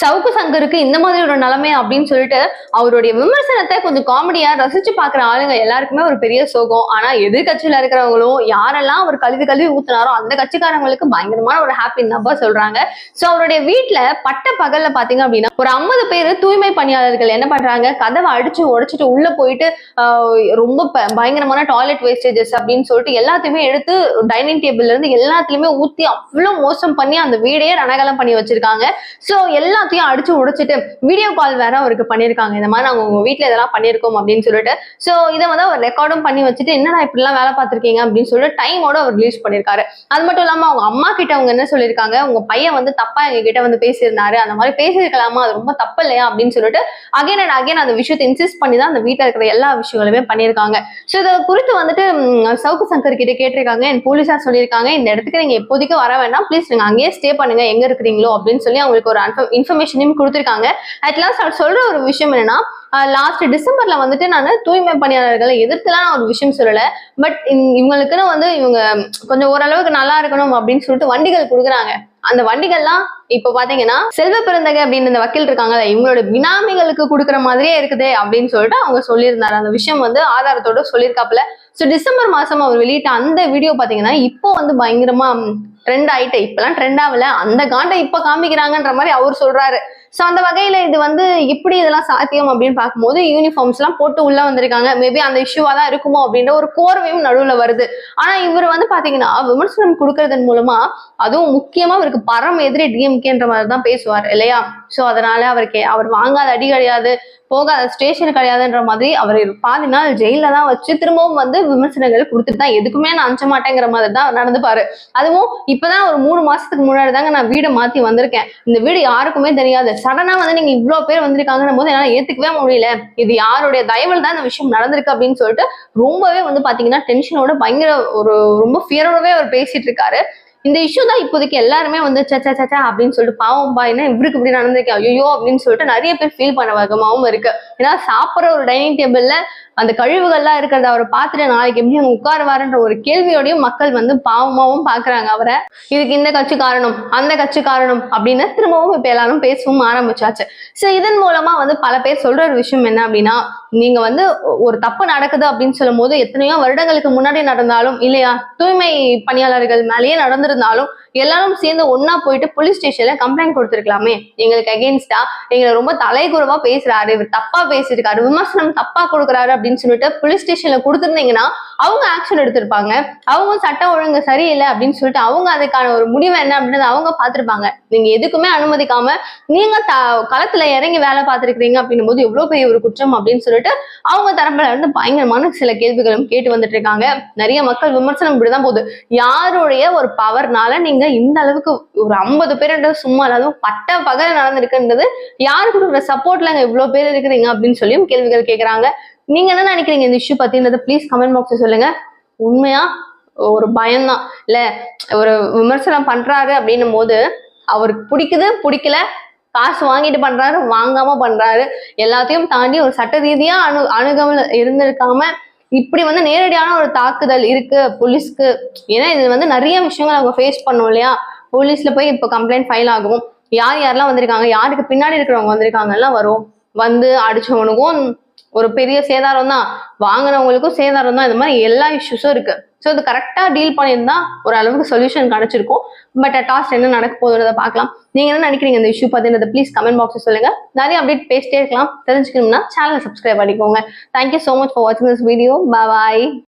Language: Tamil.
சவுக்கு சங்கருக்கு இந்த மாதிரி ஒரு நிலைமை அப்படின்னு சொல்லிட்டு அவருடைய விமர்சனத்தை கொஞ்சம் காமெடியா ரசிச்சு பாக்குற ஆளுங்க எல்லாருக்குமே ஒரு பெரிய சோகம். ஆனா எதிர்கட்சியில இருக்கிறவங்களும் யாரெல்லாம் அவர் கல்வி கல்வி ஊத்துனாரோ அந்த கட்சிக்காரங்களுக்கு பயங்கரமான ஒரு ஹாப்பி நம்பர் சொல்றாங்க. சோ அவருடைய வீட்டுல பட்ட பகல்ல பாத்தீங்க அப்படின்னா ஒரு 50 பேர் தூய்மை பணியாளர்கள் என்ன பண்றாங்க, கதவை அடிச்சு உடைச்சிட்டு உள்ள போயிட்டு ரொம்ப பயங்கரமான டாய்லெட் வேஸ்டேஜஸ் அப்படின்னு சொல்லிட்டு எல்லாத்தையுமே எடுத்து டைனிங் டேபிள்ல இருந்து எல்லாத்துலயுமே ஊத்தி அவ்வளவு மோசம் பண்ணி அந்த வீடையே ரணகலம் பண்ணி வச்சிருக்காங்க. சோ எல்லாத்தையும் அடிச்சு உடைச்சிட்டு வீடியோ கால் வேற அவருக்கு பண்ணிருக்காங்க. இந்த மாதிரி நாங்க உங்க வீட்டுல இதெல்லாம் பண்ணிருக்கோம் அப்படின்னு சொல்லிட்டு. சோ இதை வந்து அவர் ரெக்கார்டும் பண்ணி வச்சுட்டு என்னடா இப்படி எல்லாம் வேலை பார்த்திருக்கீங்க அப்படின்னு சொல்லிட்டு டைமோட அவர் ரிலீஸ் பண்ணிருக்காரு. அது மட்டும் இல்லாம அவங்க அம்மா கிட்ட அவங்க என்ன சொல்லியிருக்காங்க, உங்க பையன் வந்து தப்பா எங்க கிட்ட வந்து பேசியிருந்தாரு, அந்த மாதிரி பேசியிருக்கலாமா, அது ரொம்ப தப்பு இல்லையா அப்படின்னு சொல்லிட்டு அகைன் அண்ட் அகைன் அந்த விஷயத்தை இன்சிஸ்ட் பண்ணி தான் அந்த வீட்டுல இருக்கிற எல்லா விஷயங்களுமே பண்ணிருக்காங்க. சோ இதை குறித்து வந்துட்டு சவுக்கு சங்கர் கிட்ட கேட்டிருக்காங்க. என் போலீஸார் சொல்லியிருக்காங்க, இந்த இடத்துக்கு நீங்க எப்போதைக்கு வர வேண்டாம், ப்ளீஸ் நீங்க அங்கேயே ஸ்டே பண்ணுங்க எங்க இருக்கிறீங்களோ அப்படின்னு சொல்லி அவங்களுக்கு ஒரு இன்ஃபர்மேஷனையும் கொடுத்திருக்காங்க. அட்லாஸ்ட் அவர் சொல்ற ஒரு விஷயம் என்னன்னா, லாஸ்ட் டிசம்பர்ல வந்துட்டு நான் தூய்மை பணியாளர்களை எதிர்த்துலாம் ஒரு விஷயம் சொல்லல, பட் இவங்களுக்குன்னு வந்து இவங்க கொஞ்சம் ஓரளவுக்கு நல்லா இருக்கணும் அப்படின்னு சொல்லிட்டு வண்டிகள் கொடுக்குறாங்க. அந்த வண்டிகள்லாம் இப்ப பாத்தீங்கன்னா செல்வ பிறந்தகை அப்படின்னு இந்த வக்கீல் இருக்காங்கல்ல, இவங்களோட பினாமிகளுக்கு கொடுக்குற மாதிரியே இருக்குதே அப்படின்னு சொல்லிட்டு அவங்க சொல்லியிருந்தாரு. அந்த விஷயம் வந்து ஆதாரத்தோட சொல்லியிருக்காப்புல. சோ டிசம்பர் மாசம் அவர் வெளியிட்ட அந்த வீடியோ பாத்தீங்கன்னா இப்போ வந்து பயங்கரமா ட்ரெண்ட் ஆயிட்டு, இப்பெல்லாம் ட்ரெண்ட் ஆகல, அந்த காண்டை இப்ப காமிக்கிறாங்கன்ற மாதிரி அவர் சொல்றாரு. சோ அந்த வகையில இது வந்து எப்படி இதெல்லாம் சாத்தியம் அப்படின்னு பார்க்கும்போது யூனிஃபார்ம்ஸ் எல்லாம் போட்டு உள்ள வந்திருக்காங்க. மேபி அந்த இஷ்யூவா தான் இருக்குமோ அப்படின்ற ஒரு கோர்வையும் நடுவுல வருது. ஆனா இவர் வந்து பாத்தீங்கன்னா விமர்சனம் கொடுக்கறதன் மூலமா, அதுவும் முக்கியமா அவருக்கு பரம் எதிரி டிஎம்கேன்ற மாதிரி தான் பேசுவார் இல்லையா. சோ அதனால அவர் வாங்காத அடி கிடையாது, போகாத ஸ்டேஷன் கிடையாதுன்ற மாதிரி அவர் பாதி நாள் ஜெயில தான் வச்சு திரும்பவும் வந்து விமர்சனங்கள் கொடுத்துட்டு தான் எதுக்குமே நான் அஞ்ச மாட்டேங்கிற மாதிரி தான் நடந்துப்பாரு. அதுவும் இப்பதான் ஒரு 3 மாசத்துக்கு முன்னாடி தாங்க நான் வீடை மாத்தி வந்திருக்கேன், இந்த வீடு யாருக்குமே தெரியாது, சடனா வந்து நீங்க இவ்வளவு பேர் வந்திருக்காங்கன்னும் போது என்னால ஏத்துக்கவே முடியல, இது யாருடைய தயவுல தான் இந்த விஷயம் நடந்திருக்கு அப்படின்னு சொல்லிட்டு ரொம்பவே வந்து பாத்தீங்கன்னா டென்ஷனோட பயங்கர ஒரு ரொம்ப ஃபியரோடவே அவர் பேசிட்டு இருக்காரு. இந்த இஷ்யூ தான் இப்போதைக்கு எல்லாருமே வந்து சச்சா அப்படின்னு சொல்லிட்டு பாவம் பா என்ன இவருக்கு இப்படி நடந்திருக்கு ஐயோ அப்படின்னு சொல்லிட்டு நிறைய பேர் ஃபீல் பண்ண வகமாவும் இருக்கு. ஏன்னா சாப்பிட்ற ஒரு டைனிங் டேபிள்ல அந்த கழிவுகள்லாம் இருக்கிறத அவரை பார்த்துட்டு நாளைக்கு எப்படி அவங்க உட்காருவாருன்ற ஒரு கேள்வியோடையும் மக்கள் வந்து பாவமாவும் பாக்குறாங்க அவரை. இதுக்கு இந்த கட்சி காரணம் அந்த கட்சி காரணம் அப்படின்னு திரும்பவும் இப்ப எல்லாரும் பேசவும் ஆரம்பிச்சாச்சு. சோ இதன் மூலமா வந்து பல பேர் சொல்ற ஒரு விஷயம் என்ன அப்படின்னா, நீங்க வந்து ஒரு தப்பு நடக்குது அப்படின்னு சொல்லும் போது எத்தனையோ வருடங்களுக்கு முன்னாடி நடந்தாலும் இல்லையா, தூய்மை பணியாளர்கள் மேலேயே நடந்திருந்தாலும் எல்லாரும் சேர்ந்து ஒன்னா போயிட்டு போலீஸ் ஸ்டேஷன்ல கம்ப்ளைண்ட் கொடுத்திருக்கலாமே, எங்களுக்கு அகேன்ஸ்டா எங்களை ரொம்ப தலைகுறவா பேசுறாரு, இவர் தப்பா பேசிருக்காரு, விமர்சனம் தப்பா கொடுக்குறாரு அப்படின்னு சொல்லிட்டு போலீஸ் ஸ்டேஷன்ல கொடுத்திருந்தீங்கன்னா அவங்க ஆக்ஷன் எடுத்திருப்பாங்க. அவங்க சட்டம் ஒழுங்கு சரியில்லை அப்படின்னு சொல்லிட்டு அவங்க அதுக்கான ஒரு முடிவு என்ன அப்படின்றத அவங்க பார்த்திருப்பாங்க. நீங்க எதுக்குமே அனுமதிக்காம நீங்க களத்துல இறங்கி வேலை பார்த்திருக்கிறீங்க அப்படின்னும் போது எவ்வளவு பெரிய ஒரு குற்றம் அப்படின்னு சொல்லிட்டு அவங்க தரப்புல இருந்து பயங்கரமான சில கேள்விகளும் கேட்டு வந்துட்டு இருக்காங்க. நிறைய மக்கள் விமர்சனம் இப்படிதான் போகுது, யாருடைய ஒரு பவர்னால நீங்க இந்த அளவுக்கு ஒரு 50 பேர் சும்மா இல்லாத பட்ட பகல் நடந்திருக்குன்றது யாரு கொடுக்குற சப்போர்ட்ல இவ்வளவு பேர் இருக்கிறீங்க அப்படின்னு சொல்லியும் கேள்விகள் கேட்கறாங்க. நீங்க என்ன நினைக்கிறீங்க இந்த இஷ்யூ பத்தின்றத ப்ளீஸ் கமெண்ட் பாக்ஸ்ல சொல்லுங்க. உண்மையா ஒரு பயம்தான் இல்ல, ஒரு விமர்சனம் பண்றாரு அப்படின்னும் போது அவருக்கு பிடிக்குது பிடிக்கல, காசு வாங்கிட்டு பண்றாரு வாங்காம பண்றாரு, எல்லாத்தையும் தாண்டி ஒரு சட்ட ரீதியா அணுகாமல் இருந்திருக்காம இப்படி வந்து நேரடியான ஒரு தாக்குதல் இருக்கு போலீஸ்க்கு. ஏன்னா இது வந்து நிறைய விஷயங்கள் அவங்க ஃபேஸ் பண்ணும் இல்லையா. போலீஸ்ல போய் இப்போ கம்ப்ளைண்ட் ஃபைல் ஆகும், யாரெல்லாம் வந்திருக்காங்க, யாருக்கு பின்னாடி இருக்கிறவங்க வந்திருக்காங்க எல்லாம் வரும், வந்து அடிச்சவனுக்கும் ஒரு பெரிய சேதாரம் தான், வாங்கினவங்களுக்கும் சேதாரம் தான், இந்த மாதிரி எல்லா இஷ்யூஸும் இருக்கு. ஸோ இது கரெக்டா டீல் பண்ணியிருந்தா ஒரு அளவுக்கு சொல்யூஷன் கிடைச்சிருக்கும். பட் டாஸ்ட் என்ன நடக்க போகுதுன்றதை பார்க்கலாம். நீங்க என்ன நினைக்கிறீங்க இந்த இஷ்யூ பத்தினதை ப்ளீஸ் கமெண்ட் பாக்ஸ் சொல்லுங்க. நிறைய அப்டேட் பேசிட்டே இருக்கலாம், தெரிஞ்சுக்கணும்னா சேனலை சப்ஸ்கிரைப் பண்ணிக்கோங்க. தேங்க்யூ ஸோ மச் ஃபார் வாட்சிங் திஸ் வீடியோ. பாய்.